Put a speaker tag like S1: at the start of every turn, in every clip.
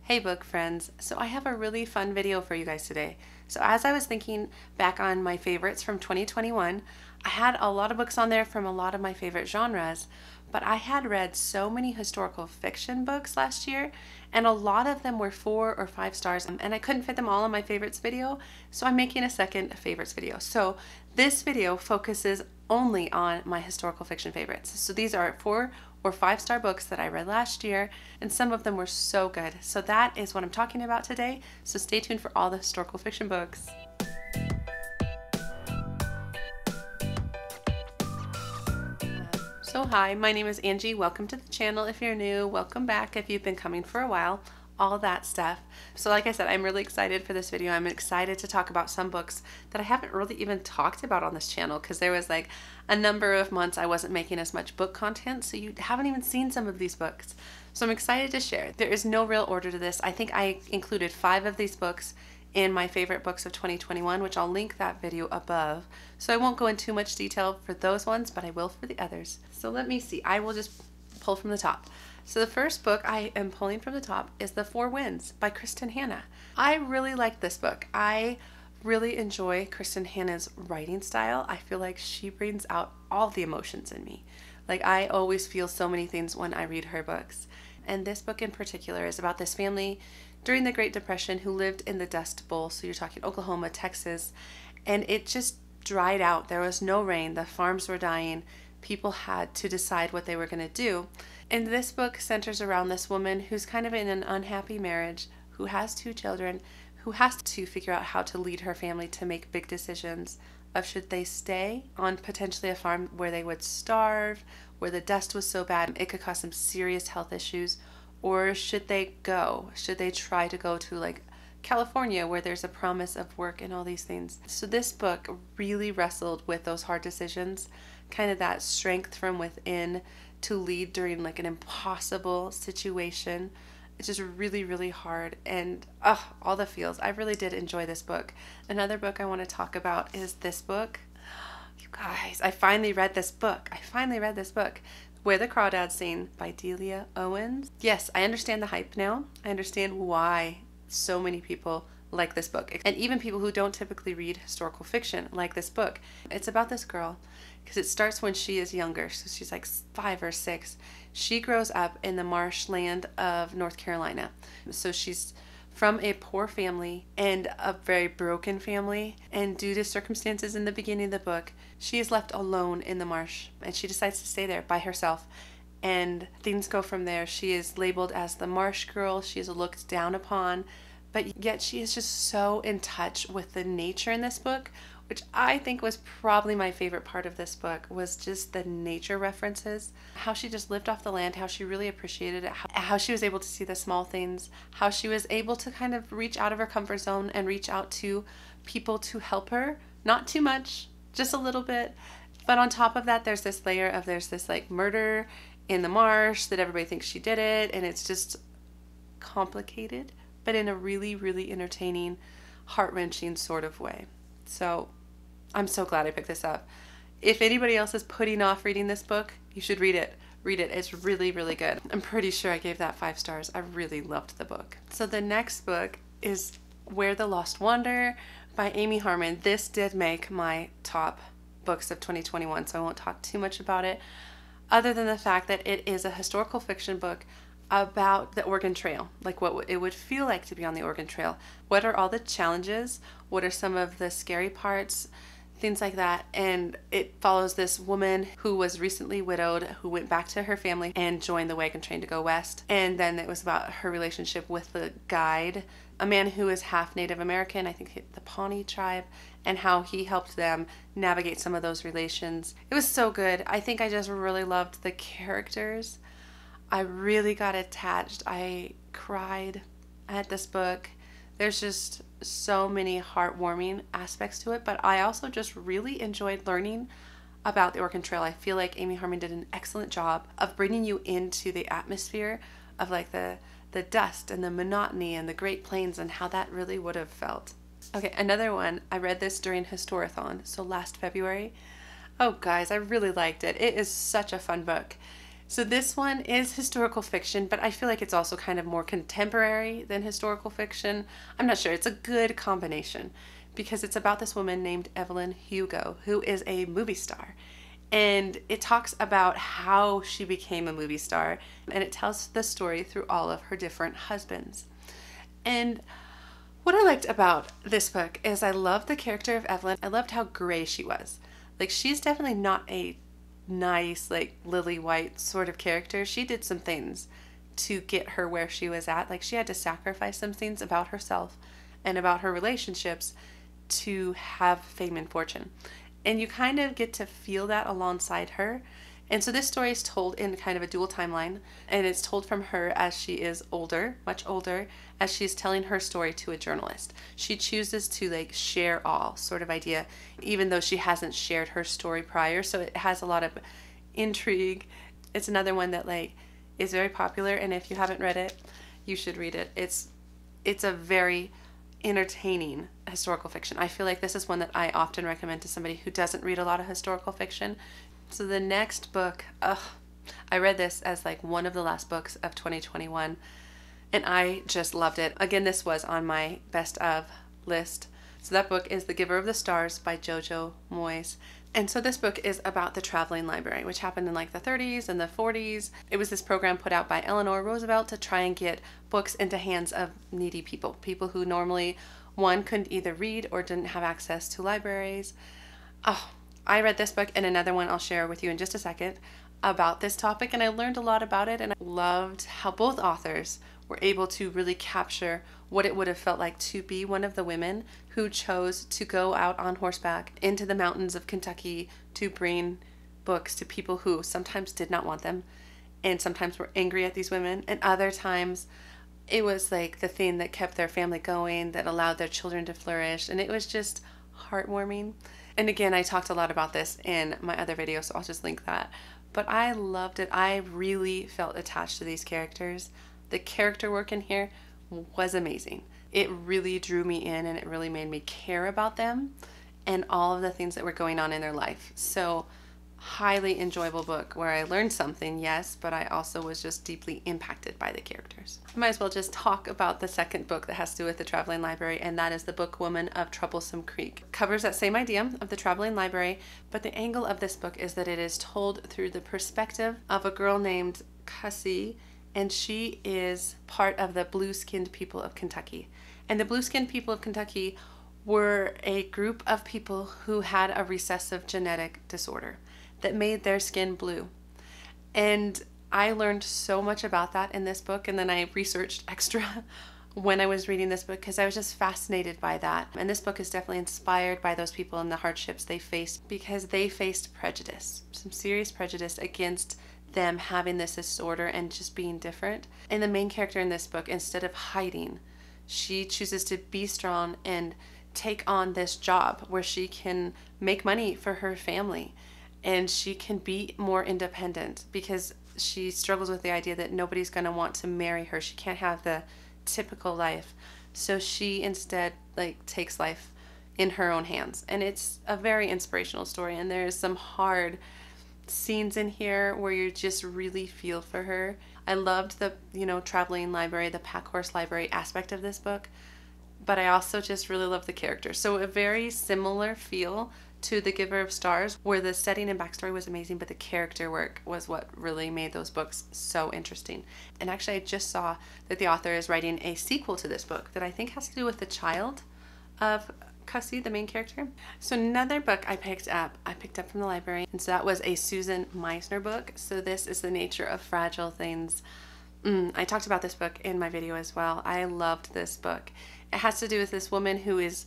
S1: Hey book friends, so I have a really fun video for you guys today. So as I was thinking back on my favorites from 2021, I had a lot of books on there from a lot of my favorite genres, but I had read so many historical fiction books last year, and a lot of them were 4 or 5 stars, and I couldn't fit them all in my favorites video, so I'm making a second favorites video. So this video focuses only on my historical fiction favorites. So these are 4 or 5-star books that I read last year, and some of them were so good. So that is what I'm talking about today. So stay tuned for all the historical fiction books. So hi, my name is Angie. Welcome to the channel if you're new. Welcome back if you've been coming for a while. All that stuff. So like I said, I'm really excited for this video. I'm excited to talk about some books that I haven't really even talked about on this channel because there was like a number of months I wasn't making as much book content, so you haven't even seen some of these books. So I'm excited to share. There is no real order to this. I think I included 5 of these books in my favorite books of 2021, which I'll link that video above. So I won't go into too much detail for those ones, but I will for the others. So let me see. I will just pull from the top. So the first book I am pulling from the top is The Four Winds by Kristen Hanna. I really like this book. I really enjoy Kristen Hanna's writing style. I feel like she brings out all the emotions in me. Like I always feel so many things when I read her books. And this book in particular is about this family during the Great Depression who lived in the Dust Bowl. So you're talking Oklahoma, Texas, and it just dried out. There was no rain. The farms were dying. People had to decide what they were going to do. And this book centers around this woman who's kind of in an unhappy marriage, who has 2 children, who has to figure out how to lead her family to make big decisions of should they stay on potentially a farm where they would starve, where the dust was so bad it could cause some serious health issues, or should they go? Should they try to go to like California where there's a promise of work and all these things? So this book really wrestled with those hard decisions, kind of that strength from within to lead during like an impossible situation. It's just really, really hard, and all the feels. I really did enjoy this book. Another book I want to talk about is this book. You guys, I finally read this book. Where the Crawdads Sing by Delia Owens. Yes, I understand the hype now. I understand why so many people like this book, and even people who don't typically read historical fiction like this book. It's about this girl because it starts when she is younger, so she's like 5 or 6. She grows up in the marshland of North Carolina, so she's from a poor family and a very broken family, and due to circumstances in the beginning of the book, she is left alone in the marsh, and she decides to stay there by herself, and things go from there. She is labeled as the marsh girl. She is looked down upon, but yet she is just so in touch with the nature in this book, which I think was probably my favorite part of this book, was just the nature references, how she just lived off the land, how she really appreciated it, how she was able to see the small things, how she was able to kind of reach out of her comfort zone and reach out to people to help her. Not too much, just a little bit. But on top of that, there's this layer of there's this like murder in the marsh that everybody thinks she did it, and it's just complicated, but in a really, really entertaining, heart-wrenching sort of way. So I'm so glad I picked this up. If anybody else is putting off reading this book, you should read it. Read it. It's really, really good. I'm pretty sure I gave that 5 stars. I really loved the book. So the next book is Where the Lost Wander by Amy Harmon. This did make my top books of 2021, so I won't talk too much about it, other than the fact that it is a historical fiction book about the Oregon Trail, like what it would feel like to be on the Oregon Trail. What are all the challenges? What are some of the scary parts? Things like that. And it follows this woman who was recently widowed, who went back to her family and joined the wagon train to go west. And then it was about her relationship with the guide, a man who is half Native American, I think the Pawnee tribe, and how he helped them navigate some of those relations. It was so good. I think I just really loved the characters. I really got attached. I cried at this book. There's just so many heartwarming aspects to it, but I also just really enjoyed learning about the Oregon Trail. I feel like Amy Harmon did an excellent job of bringing you into the atmosphere of like the dust and the monotony and the Great Plains and how that really would have felt. Okay, another one. I read this during Historathon, so last February. Oh guys, I really liked it. It is such a fun book. So this one is historical fiction, but I feel like it's also kind of more contemporary than historical fiction. I'm not sure. It's a good combination because it's about this woman named Evelyn Hugo, who is a movie star. And it talks about how she became a movie star, and it tells the story through all of her different husbands. And what I liked about this book is I loved the character of Evelyn. I loved how gray she was. Like, she's definitely not a nice, like, lily white sort of character. She did some things to get her where she was at. Like, she had to sacrifice some things about herself and about her relationships to have fame and fortune. And you kind of get to feel that alongside her. And so this story is told in kind of a dual timeline, and it's told from her as she is older, much older, as she's telling her story to a journalist. She chooses to like share all sort of idea, even though she hasn't shared her story prior. So it has a lot of intrigue. It's another one that like is very popular, and if you haven't read it, you should read it. It's a very entertaining historical fiction. I feel like this is one that I often recommend to somebody who doesn't read a lot of historical fiction. So the next book, I read this as like one of the last books of 2021, and I just loved it. Again, this was on my best of list. So that book is The Giver of the Stars by Jojo Moyes. And so this book is about the traveling library, which happened in like the 30s and the 40s. It was this program put out by Eleanor Roosevelt to try and get books into hands of needy people, people who normally, one, couldn't either read or didn't have access to libraries. Oh, I read this book and another one I'll share with you in just a second about this topic, and I learned a lot about it, and I loved how both authors were able to really capture what it would have felt like to be one of the women who chose to go out on horseback into the mountains of Kentucky to bring books to people who sometimes did not want them and sometimes were angry at these women, and other times it was like the thing that kept their family going, that allowed their children to flourish, and it was just heartwarming. And again, I talked a lot about this in my other video, so I'll just link that. But I loved it. I really felt attached to these characters. The character work in here was amazing. It really drew me in, and it really made me care about them and all of the things that were going on in their life. So highly enjoyable book where I learned something, yes, but I also was just deeply impacted by the characters. I might as well just talk about the second book that has to do with the traveling library, and that is The Book Woman of Troublesome Creek. It covers that same idea of the traveling library, but the angle of this book is that it is told through the perspective of a girl named Cassie, and she is part of the blue-skinned people of Kentucky. And the blue-skinned people of Kentucky were a group of people who had a recessive genetic disorder that made their skin blue. And I learned so much about that in this book, and then I researched extra when I was reading this book because I was just fascinated by that. And this book is definitely inspired by those people and the hardships they faced, because they faced prejudice, some serious prejudice against them having this disorder and just being different. And the main character in this book, instead of hiding, she chooses to be strong and take on this job where she can make money for her family. And she can be more independent because she struggles with the idea that nobody's going to want to marry her. She can't have the typical life. So she instead like takes life in her own hands. And it's a very inspirational story. And there's some hard scenes in here where you just really feel for her. I loved the, traveling library, the pack horse library aspect of this book. But I also just really love the characters. So a very similar feel to The Giver of Stars, where the setting and backstory was amazing, but the character work was what really made those books so interesting. And actually, I just saw that the author is writing a sequel to this book that I think has to do with the child of Cassie, the main character. So another book I picked up from the library, and so that was a Susan Meissner book. So this is The Nature of Fragile Things. I talked about this book in my video as well. I loved this book. It has to do with this woman who is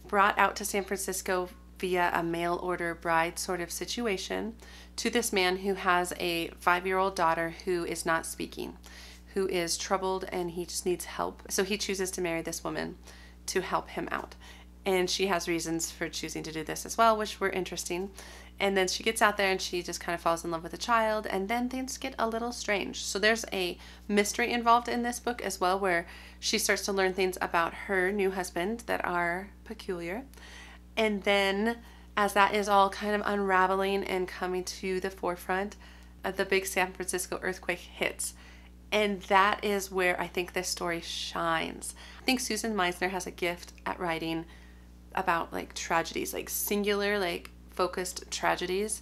S1: brought out to San Francisco via a mail order bride sort of situation to this man who has a 5-year-old daughter who is not speaking, who is troubled, and he just needs help. So he chooses to marry this woman to help him out. And she has reasons for choosing to do this as well, which were interesting. And then she gets out there and she just kind of falls in love with the child, and then things get a little strange. So there's a mystery involved in this book as well, where she starts to learn things about her new husband that are peculiar. And then as that is all kind of unraveling and coming to the forefront, the big San Francisco earthquake hits. And that is where I think this story shines. I think Susan Meissner has a gift at writing about like tragedies, like singular, like focused tragedies.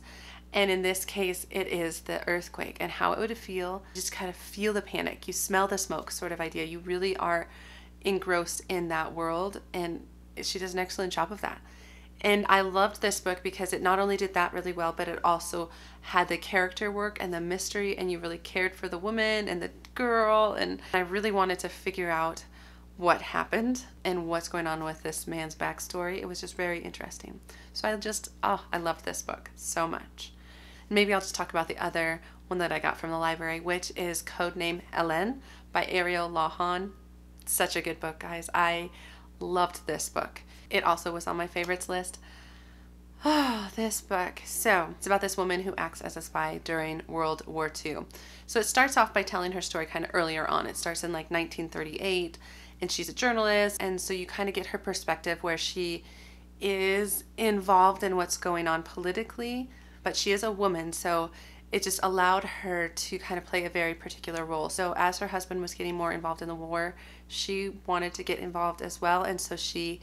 S1: And in this case, it is the earthquake and how it would feel. Just kind of feel the panic. You smell the smoke sort of idea. You really are engrossed in that world. And she does an excellent job of that. And I loved this book because it not only did that really well, but it also had the character work and the mystery, and you really cared for the woman and the girl. And I really wanted to figure out what happened and what's going on with this man's backstory. It was just very interesting. So I loved this book so much. Maybe I'll just talk about the other one that I got from the library, which is Codename Helene by Ariel Lawhon. Such a good book, guys. I loved this book. It also was on my favorites list. Oh, this book. So it's about this woman who acts as a spy during World War II. So it starts off by telling her story kind of earlier on. It starts in like 1938, and she's a journalist. And so you kind of get her perspective where she is involved in what's going on politically, but she is a woman. So it just allowed her to kind of play a very particular role. So as her husband was getting more involved in the war, she wanted to get involved as well. And so she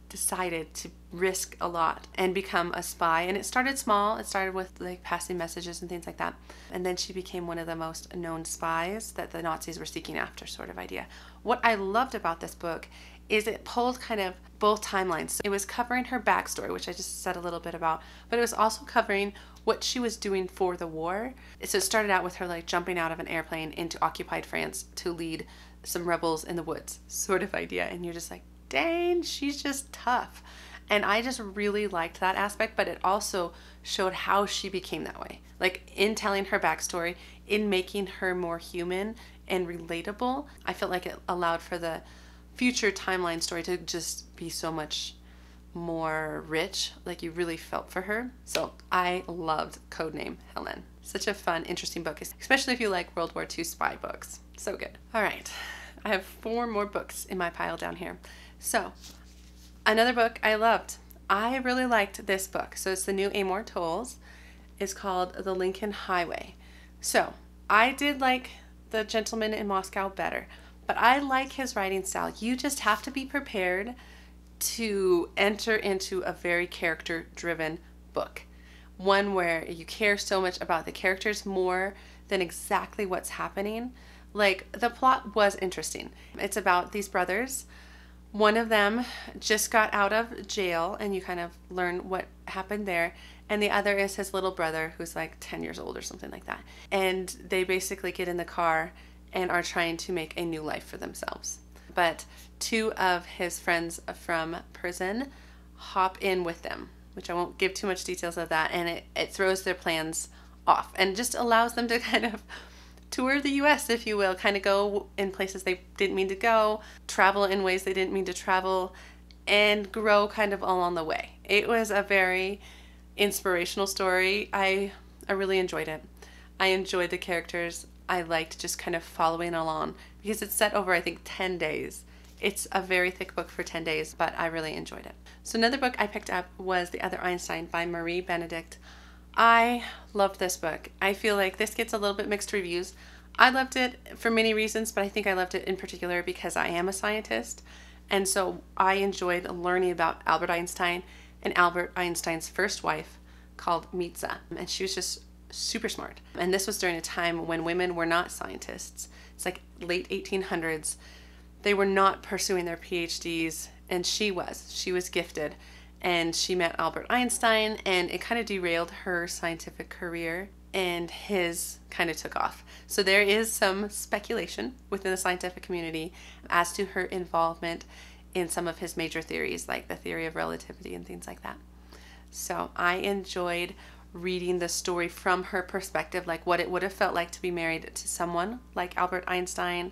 S1: decided to risk a lot and become a spy. And it started small. It started with like passing messages and things like that. And then she became one of the most known spies that the Nazis were seeking after, sort of idea. What I loved about this book is it pulled kind of both timelines. So it was covering her backstory, which I just said a little bit about, but it was also covering what she was doing for the war. So it started out with her like jumping out of an airplane into occupied France to lead some rebels in the woods, sort of idea. And you're just like, dang, she's just tough. And I just really liked that aspect, but it also showed how she became that way. Like in telling her backstory, in making her more human and relatable, I felt like it allowed for the future timeline story to just be so much more rich. Like you really felt for her. So I loved Codename Helene. Such a fun, interesting book, especially if you like World War II spy books. So good. All right. I have 4 more books in my pile down here. So, another book I loved. I really liked this book. So, it's the new Amor Towles. It's called The Lincoln Highway. So, I did like The Gentleman in Moscow better, but I like his writing style. You just have to be prepared to enter into a very character-driven book. One where you care so much about the characters more than exactly what's happening. Like, the plot was interesting. It's about these brothers. One of them just got out of jail, and you kind of learn what happened there. And the other is his little brother, who's like 10 years old or something like that. And they basically get in the car and are trying to make a new life for themselves. But 2 of his friends from prison hop in with them, which I won't give too much details of that. And it throws their plans off and just allows them to kind of tour the U.S., if you will, kind of go in places they didn't mean to go, travel in ways they didn't mean to travel, and grow kind of along the way. It was a very inspirational story. I really enjoyed it. I enjoyed the characters. I liked just kind of following along because it's set over, I think, 10 days. It's a very thick book for 10 days, but I really enjoyed it. So another book I picked up was The Other Einstein by Benedict. I loved this book. I feel like this gets a little bit mixed reviews. I loved it for many reasons, but I think I loved it in particular because I am a scientist. And so I enjoyed learning about Albert Einstein and Albert Einstein's first wife called Meissner. And she was just super smart. And this was during a time when women were not scientists. It's like late 1800s. They were not pursuing their PhDs, and she was. She was gifted. And she met Albert Einstein, and it kind of derailed her scientific career, and his kind of took off. So there is some speculation within the scientific community as to her involvement in some of his major theories, like the theory of relativity and things like that. So I enjoyed reading the story from her perspective, like what it would have felt like to be married to someone like Albert Einstein.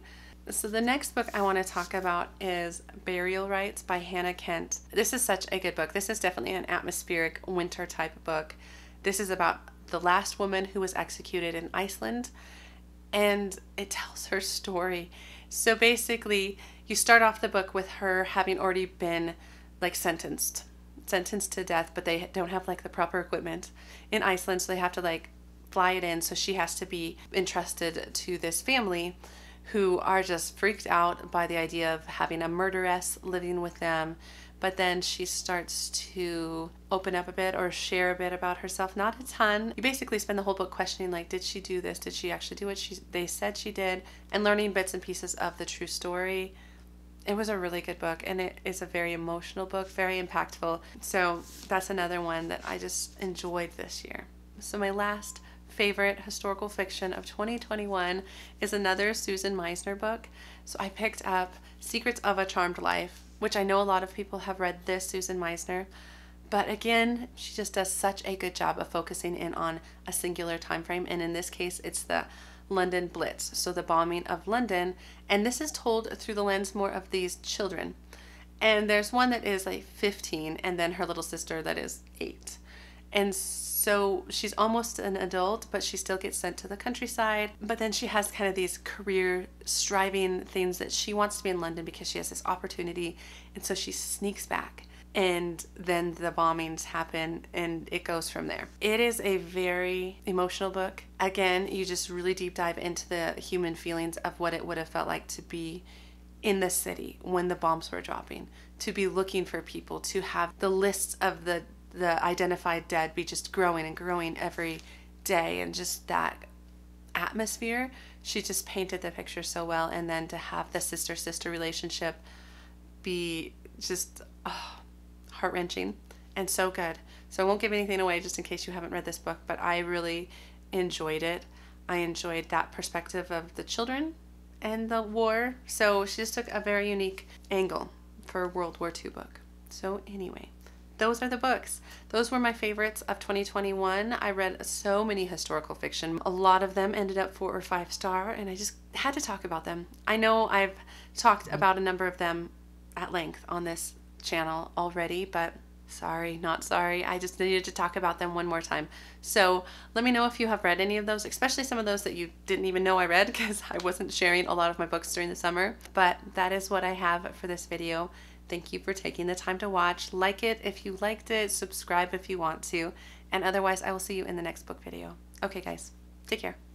S1: So the next book I want to talk about is Burial Rites by Hannah Kent. This is such a good book. This is definitely an atmospheric winter type book. This is about the last woman who was executed in Iceland, and it tells her story. So basically, you start off the book with her having already been like sentenced to death, but they don't have like the proper equipment in Iceland, so they have to like fly it in, so she has to be entrusted to this family who are just freaked out by the idea of having a murderess living with them. But then she starts to open up a bit or share a bit about herself. Not a ton. You basically spend the whole book questioning, like, did she do this? Did she actually do what they said she did? And learning bits and pieces of the true story. It was a really good book, and it is a very emotional book, very impactful. So that's another one that I just enjoyed this year. So my last favorite historical fiction of 2021 is another Susan Meissner book. So I picked up Secrets of a Charmed Life, which I know a lot of people have read this Susan Meissner, but again, she just does such a good job of focusing in on a singular time frame, and in this case, it's the London Blitz, so the bombing of London, and this is told through the lens more of these children. And there's one that is like 15, and then her little sister that is 8. And so she's almost an adult, but she still gets sent to the countryside. But then she has kind of these career striving things that she wants to be in London because she has this opportunity. And so she sneaks back. And then the bombings happen and it goes from there. It is a very emotional book. Again, you just really deep dive into the human feelings of what it would have felt like to be in the city when the bombs were dropping, to be looking for people, to have the lists of the identified dead be just growing and growing every day, and just that atmosphere. She just painted the picture so well. And then to have the sister-sister relationship be just heart-wrenching and so good. So I won't give anything away just in case you haven't read this book, but I really enjoyed it. I enjoyed that perspective of the children and the war. So she just took a very unique angle for a World War II book. So anyway, those are the books. Those were my favorites of 2021. I read so many historical fiction. A lot of them ended up 4 or 5 star, and I just had to talk about them. I know I've talked about a number of them at length on this channel already, but sorry, not sorry. I just needed to talk about them one more time. So let me know if you have read any of those, especially some of those that you didn't even know I read, because I wasn't sharing a lot of my books during the summer. But that is what I have for this video. Thank you for taking the time to watch. Like it if you liked it, subscribe if you want to, and otherwise I will see you in the next book video. Okay guys, take care.